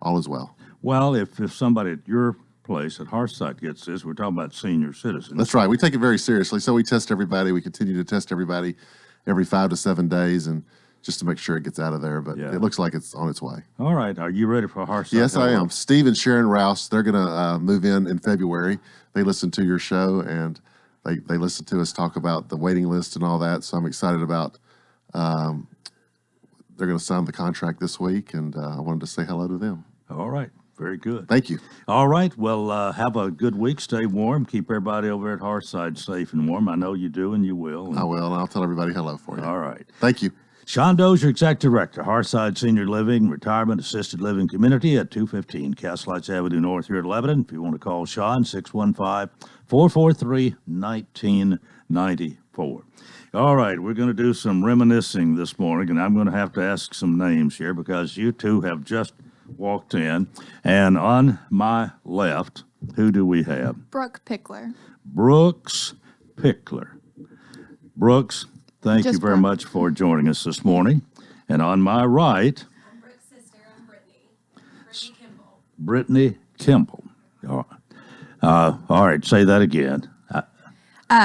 all is well. Well, if somebody at your place at Hearthside gets this. We're talking about senior citizens. That's right. We take it very seriously. So we test everybody. We continue to test everybody every 5 to 7 days, and just to make sure it gets out of there. But it looks like it's on its way. All right. Are you ready for Hearthside? Yes, I am. Steve and Sharon Rouse, they're going to move in February. They listen to your show, and they listen to us talk about the waiting list and all that. So I'm excited about they're going to sign the contract this week, and I wanted to say hello to them. All right. Very good. Thank you. All right. Well, have a good week. Stay warm. Keep everybody over at Hearthside safe and warm. I know you do, and you will. And I will, and I'll tell everybody hello for you. All right. Thank you. Sean Dozier, Executive Director, Hearthside Senior Living, Retirement Assisted Living Community at 215 Castlights Avenue North here at Lebanon. If you want to call Sean, 615-443-1994. All right, we're going to do some reminiscing this morning, and I'm going to have to ask some names here because you two have just walked in. And on my left, who do we have? Brooke Pickler. Brooks Pickler. Brooks, thank you very much for joining us this morning. And on my right, I'm Brooke's sister. I'm Brittany. Brittany Kimball. Brittany Kimball. All right, say that again.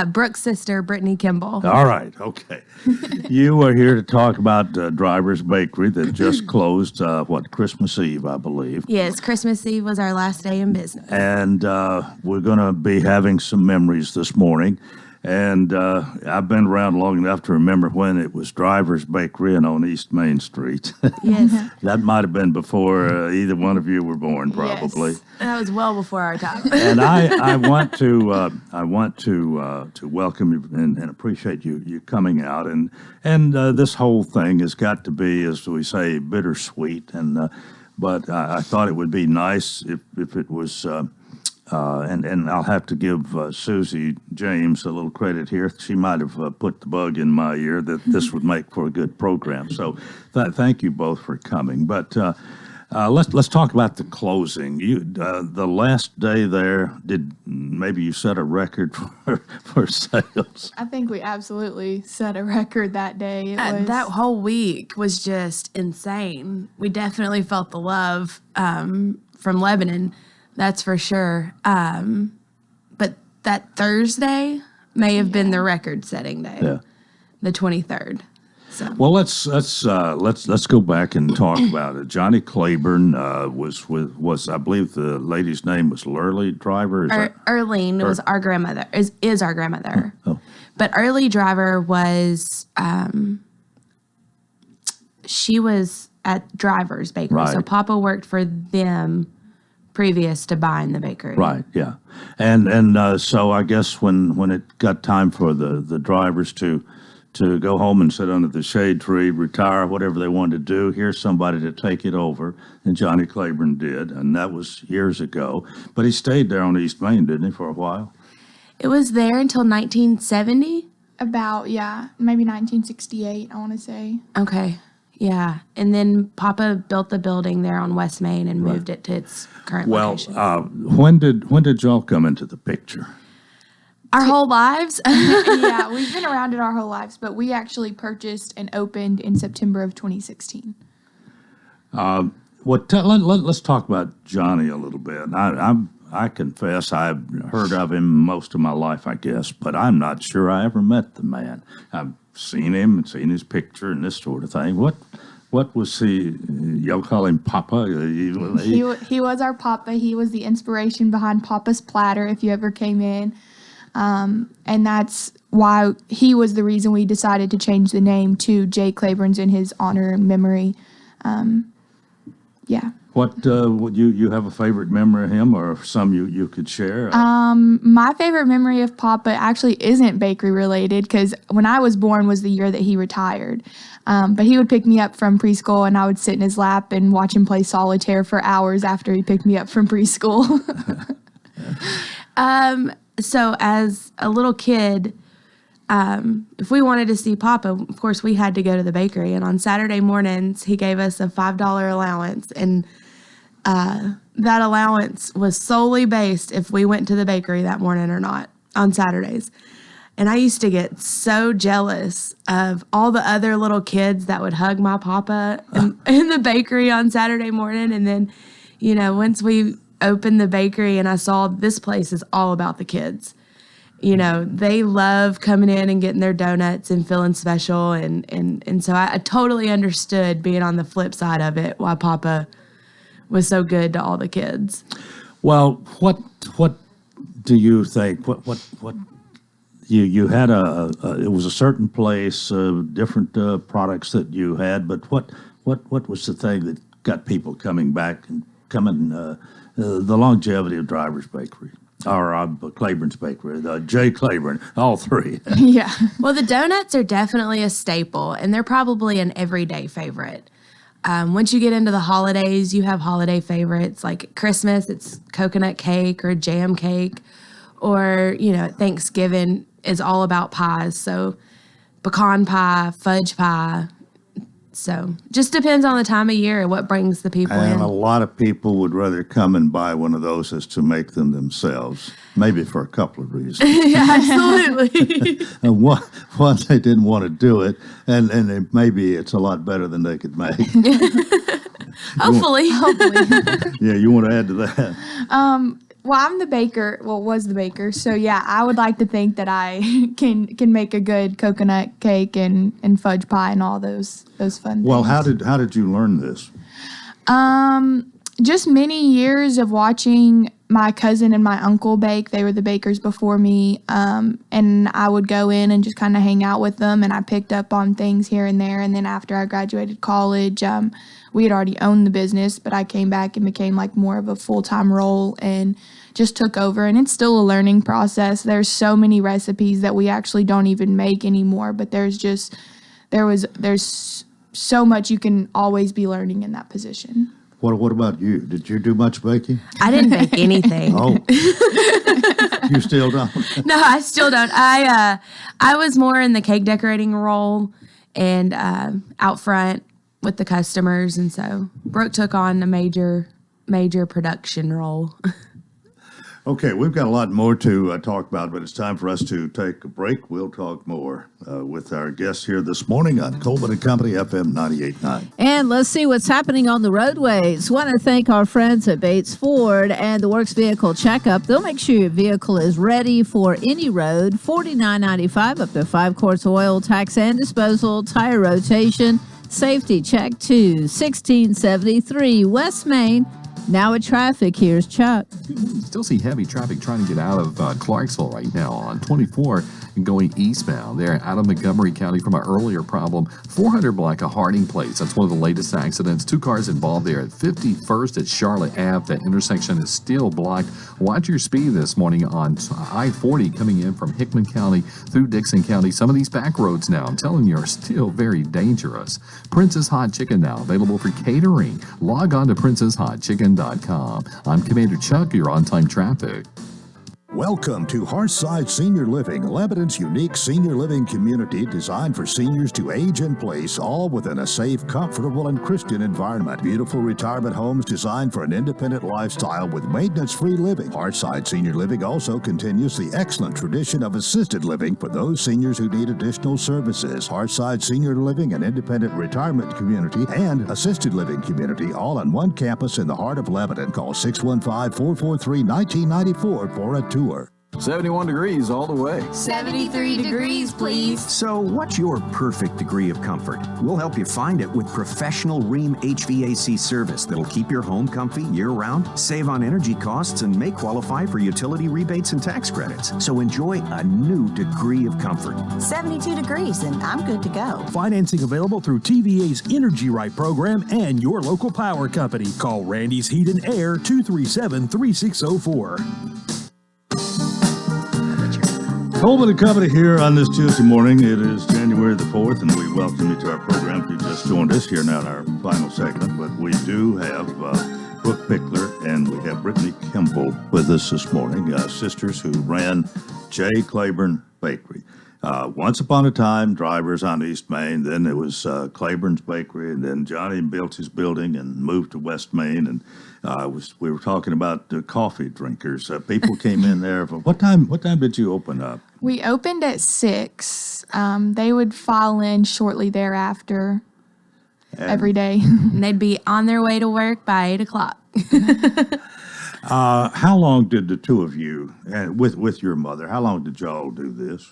Brooke's sister, Brittany Kimball. All right, okay. You are here to talk about Driver's Bakery that just closed, Christmas Eve, I believe. Yes, Christmas Eve was our last day in business. And we're going to be having some memories this morning. And I've been around long enough to remember when it was Driver's Bakery and on East Main Street. Yes. That might have been before either one of you were born, probably. Yes. That was well before our time. And I want to welcome you and appreciate you coming out. And this whole thing has got to be, as we say, bittersweet. And but I thought it would be nice if it was. And I'll have to give Susie James a little credit here. She might have put the bug in my ear that this would make for a good program. So thank you both for coming. But let's talk about the closing. The last day there, maybe you set a record for sales? I think we absolutely set a record that day. It was that whole week was just insane. We definitely felt the love from Lebanon. That's for sure. But that Thursday may have been the record-setting day. Yeah. The 23rd. So. Well, let's go back and talk about it. Johnny Claiborne was I believe the lady's name was Lurley Driver. Earlene was our grandmother. Is our grandmother. Oh. But Early Driver was she was at Driver's Bakery. Right. So Papa worked for them previous to buying the bakery. Right, yeah. And so I guess when it got time for the drivers to go home and sit under the shade tree, retire, whatever they wanted to do, here's somebody to take it over. And Johnny Claiborne did, and that was years ago. But he stayed there on East Main, didn't he, for a while? It was there until 1970? Maybe 1968, I want to say. Okay. Yeah, and then Papa built the building there on West Main and moved it to its current location. When did y'all come into the picture? Our whole lives? Yeah, we've been around it our whole lives, but we actually purchased and opened in September of 2016. Let's talk about Johnny a little bit. I confess I've heard of him most of my life, I guess, but I'm not sure I ever met the man. I've seen him and seen his picture and this sort of thing. What was he? Y'all call him Papa? He was our Papa. He was the inspiration behind Papa's Platter, if you ever came in. And that's why he was the reason we decided to change the name to Jay Claiborne's in his honor and memory. Yeah. What you have a favorite memory of him, or some you could share? My favorite memory of Papa actually isn't bakery related, because when I was born was the year that he retired. But he would pick me up from preschool, and I would sit in his lap and watch him play solitaire for hours after he picked me up from preschool. So as a little kid, if we wanted to see Papa, of course we had to go to the bakery. And on Saturday mornings, he gave us a $5 allowance, and that allowance was solely based if we went to the bakery that morning or not on Saturdays. And I used to get so jealous of all the other little kids that would hug my Papa in the bakery on Saturday morning. And then, once we opened the bakery and I saw this place is all about the kids. They love coming in and getting their donuts and feeling special. And so I totally understood being on the flip side of it, why Papa was so good to all the kids. Well, what do you think? What you had it was a certain place, different products that you had, but what was the thing that got people coming back and coming? The longevity of Driver's Bakery. Or Claiborne's Bakery, J. Claiborne, all three. Yeah. Well, the donuts are definitely a staple, and they're probably an everyday favorite. Once you get into the holidays, you have holiday favorites. Like Christmas, it's coconut cake or jam cake. Or, Thanksgiving is all about pies. So pecan pie, fudge pie. So just depends on the time of year and what brings the people in. And a lot of people would rather come and buy one of those as to make them themselves, maybe for a couple of reasons. Yeah, absolutely. And one, they didn't want to do it, and maybe it's a lot better than they could make. Hopefully. Yeah, you want to add to that? Well, I'm the baker. Well, was the baker. So yeah, I would like to think that I can make a good coconut cake and fudge pie and all those fun Well, things. how did you learn this? Just many years of watching my cousin and my uncle bake. They were the bakers before me, and I would go in and just kind of hang out with them. And I picked up on things here and there. And then after I graduated college, we had already owned the business, but I came back and became like more of a full-time role and just took over. And it's still a learning process. There's so many recipes that we actually don't even make anymore, but there's so much you can always be learning in that position. What about you? Did you do much baking? I didn't bake anything. Oh, you still don't? No, I still don't. I was more in the cake decorating role and out front with the customers, and so Brooke took on a major production role. Okay, we've got a lot more to talk about, but it's time for us to take a break. We'll talk more with our guests here this morning on Coleman and Company, FM 98.9. And let's see what's happening on the roadways. Want to thank our friends at Bates Ford and the Works Vehicle Checkup. They'll make sure your vehicle is ready for any road. $49.95 up to 5 quarts of oil, tax and disposal, tire rotation, safety check too. 1673 West Main. Now at traffic, here's Chuck. Still see heavy traffic trying to get out of Clarksville right now on 24 and going eastbound there out of Montgomery County from an earlier problem. 400 block of Harding Place. That's one of the latest accidents. 2 cars involved there at 51st at Charlotte Ave. That intersection is still blocked. Watch your speed this morning on I-40 coming in from Hickman County through Dixon County. Some of these back roads now, I'm telling you, are still very dangerous. Princess Hot Chicken now available for catering. Log on to princesshotchicken.com. I'm Commander Chuck, you're on time traffic. Welcome to Hearthside Senior Living, Lebanon's unique senior living community designed for seniors to age in place, all within a safe, comfortable, and Christian environment. Beautiful retirement homes designed for an independent lifestyle with maintenance-free living. Hearthside Senior Living also continues the excellent tradition of assisted living for those seniors who need additional services. Hearthside Senior Living, an independent retirement community and assisted living community, all on one campus in the heart of Lebanon. Call 615-443-1994 for a tour. 71 degrees all the way. 73 degrees, please. So what's your perfect degree of comfort? We'll help you find it with professional Rheem HVAC service that'll keep your home comfy year-round, save on energy costs, and may qualify for utility rebates and tax credits. So enjoy a new degree of comfort. 72 degrees, and I'm good to go. Financing available through TVA's Energy Right program and your local power company. Call Randy's Heat and Air 237-3604. Coleman and Company here on this Tuesday morning. It is January the 4th, and we welcome you to our program. If you just joined us here now in our final segment, but we do have Brooke Pickler and we have Brittany Kimball with us this morning, sisters who ran J. Claiborne Bakery. Once upon a time, drivers on East Main, then it was Claiborne's Bakery, and then Johnny built his building and moved to West Main, and we were talking about coffee drinkers. People came in there. What time did you open up? We opened at 6. They would file in shortly thereafter every day. And they'd be on their way to work by 8 o'clock. How long did the two of you, and with your mother, how long did y'all do this?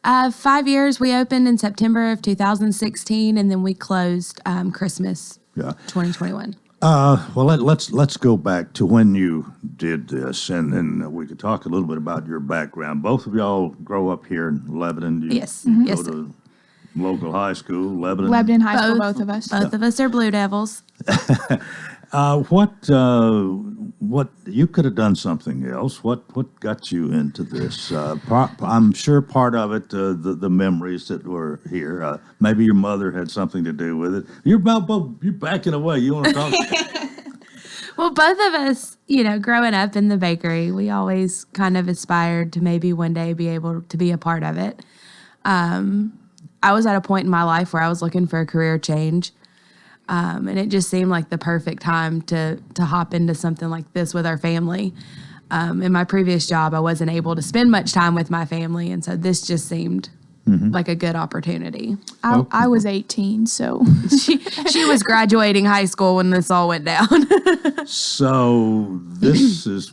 5 years. We opened in September of 2016, and then we closed Christmas 2021. Well, let's go back to when you did this, and then we could talk a little bit about your background. Both of y'all grow up here in Lebanon. Yes. You Yes. go to local high school, Lebanon. Lebanon High School, both of us. Both of us are Blue Devils. What you could have done something else. What got you into this? I'm sure part of it, the memories that were here. Maybe your mother had something to do with it. You're backing away. You want to talk? Well, both of us, growing up in the bakery, we always kind of aspired to maybe one day be able to be a part of it. I was at a point in my life where I was looking for a career change. And it just seemed like the perfect time to hop into something like this with our family. In my previous job, I wasn't able to spend much time with my family, and so this just seemed like a good opportunity. I was 18, so she was graduating high school when this all went down. So this is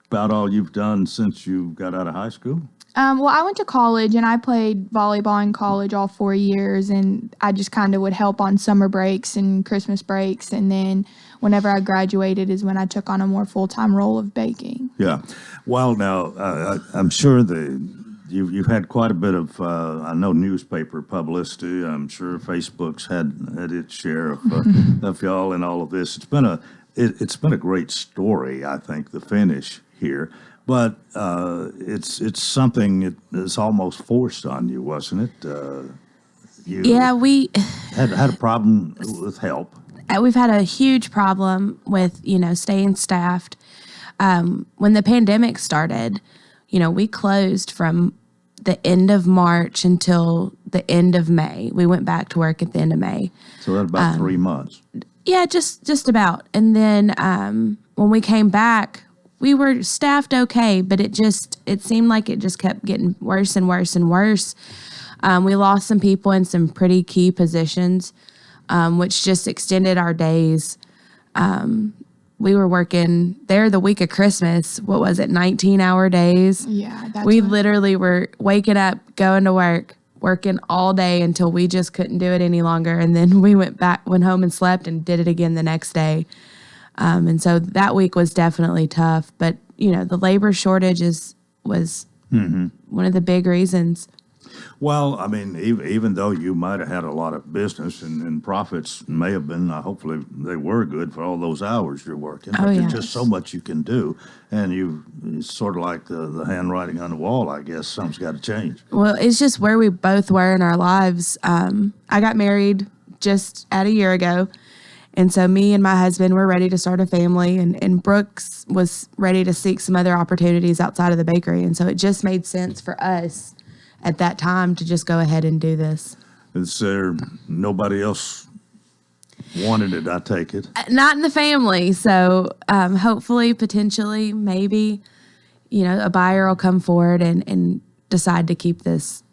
about all you've done since you got out of high school? Well, I went to college, and I played volleyball in college all 4 years, and I just kind of would help on summer breaks and Christmas breaks, and then whenever I graduated is when I took on a more full-time role of baking. Yeah. Well, now, I'm sure you've had quite a bit of, I know, newspaper publicity. I'm sure Facebook's had its share of y'all and all of this. It's been a great story, I think, the finish here. But it's something that's almost forced on you, wasn't it? We had a problem with help. We've had a huge problem with, staying staffed. When the pandemic started, we closed from the end of March until the end of May. We went back to work at the end of May. So that's about 3 months. Yeah, just about. And then when we came back, we were staffed okay, but it seemed like it just kept getting worse and worse and worse. We lost some people in some pretty key positions, which just extended our days. We were working there the week of Christmas. What was it, 19-hour days? Yeah. We literally were waking up, going to work, working all day until we just couldn't do it any longer. And then we went home and slept and did it again the next day. And so that week was definitely tough. But, the labor shortage was one of the big reasons. Well, I mean, even though you might have had a lot of business and profits may have been, hopefully they were good for all those hours you're working. But there's just so much you can do. And it's sort of like the handwriting on the wall, I guess. Something's got to change. Well, it's just where we both were in our lives. I got married just at a year ago. And so me and my husband were ready to start a family, and Brooks was ready to seek some other opportunities outside of the bakery. And so it just made sense for us at that time to just go ahead and do this. Is there nobody else wanted it, I take it? Not in the family. So hopefully, potentially, maybe, a buyer will come forward and decide to keep this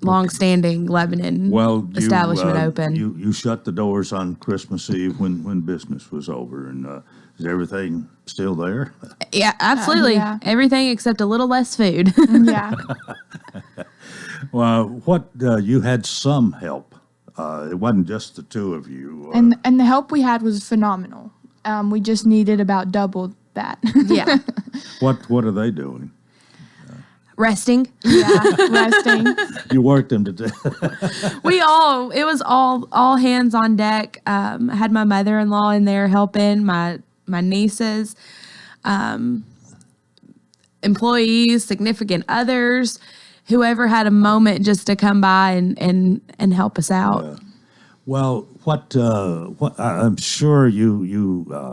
long-standing Lebanon establishment open. You shut the doors on Christmas Eve when business was over, and is everything still there? Yeah, absolutely. Everything except a little less food. Yeah. Well, you had some help. It wasn't just the two of you. And the help we had was phenomenal. We just needed about double that. Yeah. What are they doing? Resting. Yeah, resting. You worked them to death. It was all hands on deck. I had my mother-in-law in there helping, my nieces, employees, significant others, whoever had a moment just to come by and help us out. Yeah. Well, what I'm sure you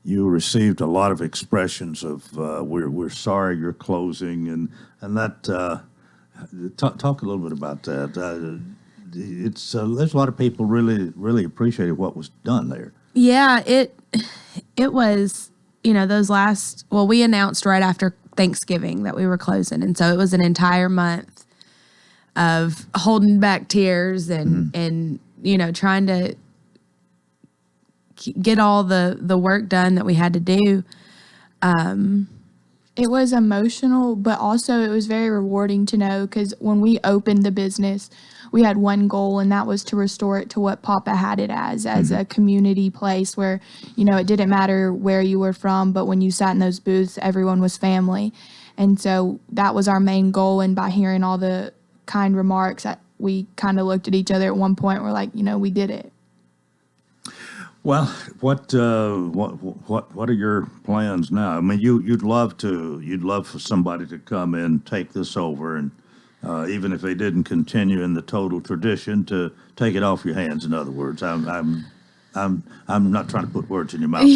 received a lot of expressions of we're sorry you're closing, and that talk a little bit about that. There's a lot of people really appreciated what was done there. Yeah, it was, those we announced right after Thanksgiving that we were closing, and so it was an entire month of holding back tears and trying to get all the work done that we had to do. It was emotional, but also it was very rewarding to know, because when we opened the business, we had one goal, and that was to restore it to what Papa had it as a community place where, it didn't matter where you were from, but when you sat in those booths, everyone was family. And so that was our main goal. And by hearing all the kind remarks, we kind of looked at each other at one point. We're like, we did it. Well, what are your plans now? I mean, you'd love for somebody to come in, take this over, and even if they didn't continue in the total tradition, to take it off your hands. In other words, I'm not trying to put words in your mouth, but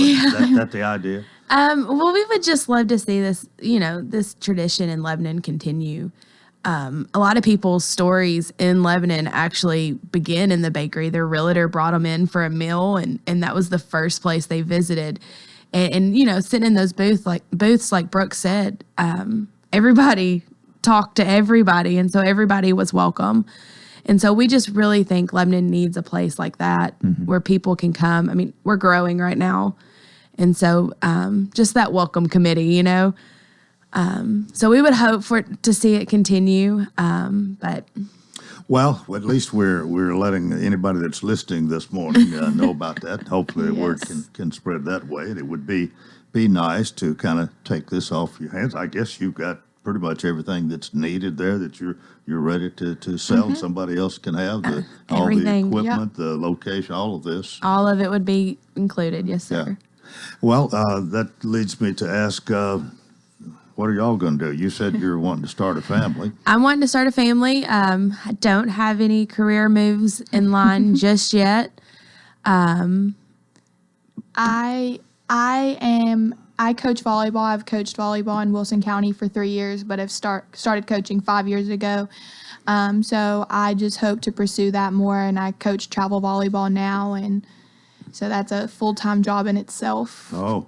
is that the idea? Well, we would just love to see this, this tradition in Lebanon continue. A lot of people's stories in Lebanon actually begin in the bakery. Their realtor brought them in for a meal, and that was the first place they visited. And sitting in those booths, like Brooke said, everybody talked to everybody, and so everybody was welcome. And so we just really think Lebanon needs a place like that where people can come. I mean, we're growing right now, and so just that welcome committee, So we would hope to see it continue, but. Well, at least we're letting anybody that's listening this morning know about that. Hopefully the word can spread that way. And it would be nice to kind of take this off your hands. I guess you've got pretty much everything that's needed there that you're ready to sell. And somebody else can have all the equipment, the location, all of this. All of it would be included, yes, sir. Yeah. Well, that leads me to ask, what are y'all going to do? You said you're wanting to start a family. I'm wanting to start a family. I don't have any career moves in line just yet. I coach volleyball. I've coached volleyball in Wilson County for 3 years, but I've started coaching 5 years ago. So I just hope to pursue that more, and I coach travel volleyball now, and so that's a full-time job in itself. Oh.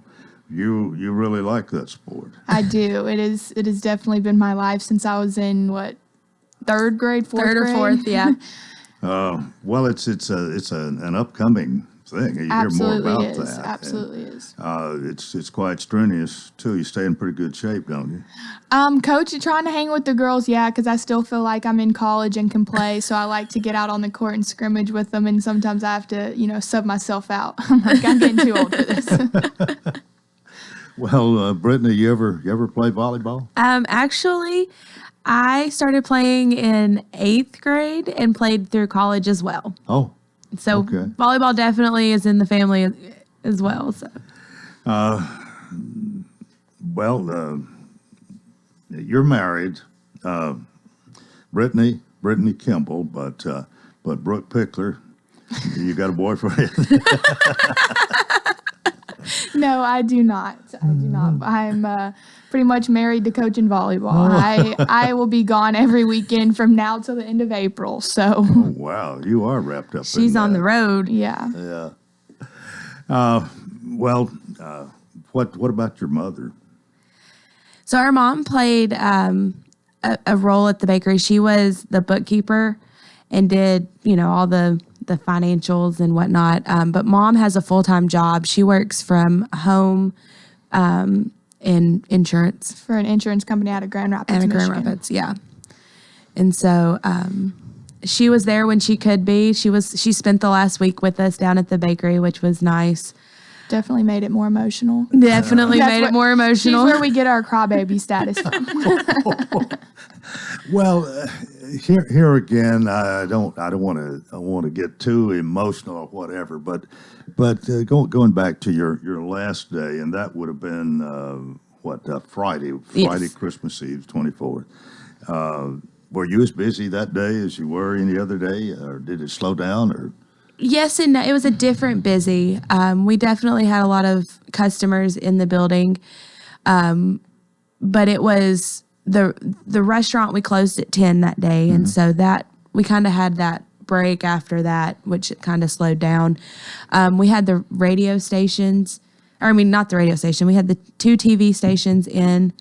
You really like that sport. I do. It has definitely been my life since I was in third grade, fourth grade? Fourth, yeah. Well, it's an upcoming thing. You hear more about that. Absolutely is. It's quite strenuous too. You stay in pretty good shape, don't you? Coach, trying to hang with the girls, yeah, because I still feel like I'm in college and can play. So I like to get out on the court and scrimmage with them, and sometimes I have to, sub myself out. I'm like, I'm getting too old for this. Well, Brittany, you ever play volleyball? Actually, I started playing in 8th grade and played through college as well. Oh, so okay. Volleyball definitely is in the family as well. So, you're married, Brittany Kimball, but Brooke Pickler, you got a boyfriend? No, I do not. I'm pretty much married to coaching volleyball. I will be gone every weekend from now till the end of April. So. Oh, wow, you are wrapped up. She's on the road. Yeah. Yeah. What about your mother? So our mom played a role at the bakery. She was the bookkeeper and did all the financials and whatnot. But Mom has a full-time job. She works from home in insurance. For an insurance company out of Grand Rapids, Michigan. Grand Rapids, yeah. And so she was there when she could be. She spent the last week with us down at the bakery, which was nice. Definitely made it more emotional. Definitely made it more emotional. She's where we get our crybaby status from. Well, here again, I don't want to get too emotional or whatever, but going back to your last day, and that would have been Friday, yes. Christmas Eve, 24th. Were you as busy that day as you were any other day, or did it slow down? Or yes and no. It was a different busy. We definitely had a lot of customers in the building, but it was the restaurant. We closed at 10 that day, and so that we kind of had that break after that, which it kind of slowed down. We had the radio stations, not the radio station. We had the 2 TV stations in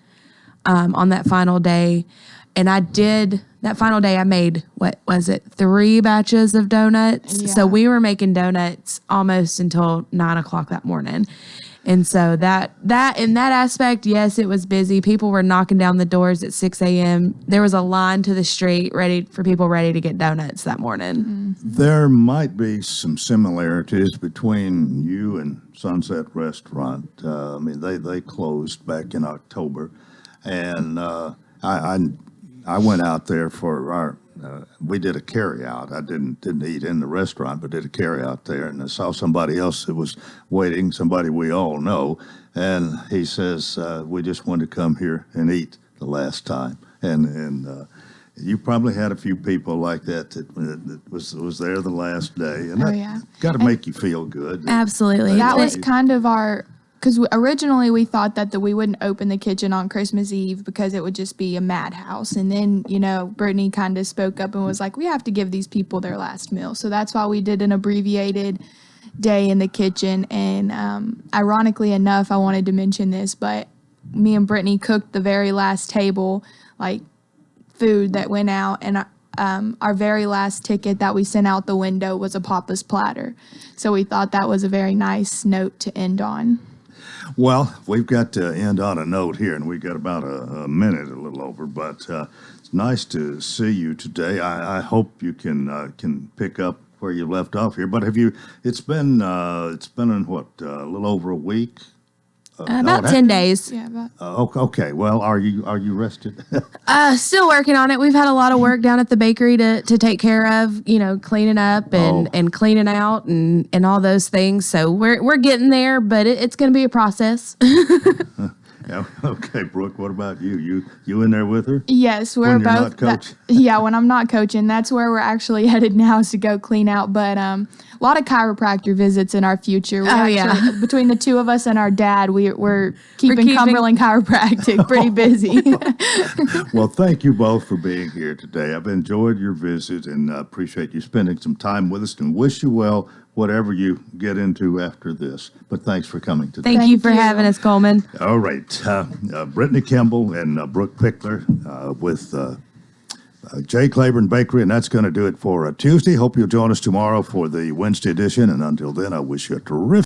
on that final day. And that final day I made, 3 batches of donuts? Yeah. So we were making donuts almost until 9 o'clock that morning. And so that in that aspect, yes, it was busy. People were knocking down the doors at 6 a.m. There was a line to the street ready to get donuts that morning. There might be some similarities between you and Sunset Restaurant. I mean, they closed back in October, and I went out there for our. We did a carry out. I didn't eat in the restaurant, but did a carry out there, and I saw somebody else that was waiting, somebody we all know, and he says, "We just wanted to come here and eat the last time," and you probably had a few people like that was there the last day, and got to make you feel good. Absolutely, that was kind of our. Because originally we thought that we wouldn't open the kitchen on Christmas Eve because it would just be a madhouse. And then, Brittany kind of spoke up and was like, we have to give these people their last meal. So that's why we did an abbreviated day in the kitchen. And ironically enough, I wanted to mention this, but me and Brittany cooked the very last table, like food that went out. And our very last ticket that we sent out the window was a Papa's platter. So we thought that was a very nice note to end on. Well, we've got to end on a note here, and we've got about a minute, a little over, but it's nice to see you today. I hope you can pick up where you left off here. But it's been in what, a little over a week? About 10 days. Yeah. Okay. Well, are you rested? Still working on it. We've had a lot of work down at the bakery to take care of, cleaning up and cleaning out and all those things. So we're getting there, but it's going to be a process. Yeah. Okay, Brooke, what about you? You in there with her? Yes, we're when both. You're not coaching? When I'm not coaching, that's where we're actually headed now, is to go clean out. But a lot of chiropractor visits in our future. Between the two of us and our dad, we're keeping Cumberland Chiropractic pretty busy. Well, thank you both for being here today. I've enjoyed your visit and appreciate you spending some time with us, and wish you well whatever you get into after this. But thanks for coming today. Thank you for having us, Coleman. All right. Brittany Kimball and Brooke Pickler with J. Claiborne Bakery, and that's going to do it for Tuesday. Hope you'll join us tomorrow for the Wednesday edition. And until then, I wish you a terrific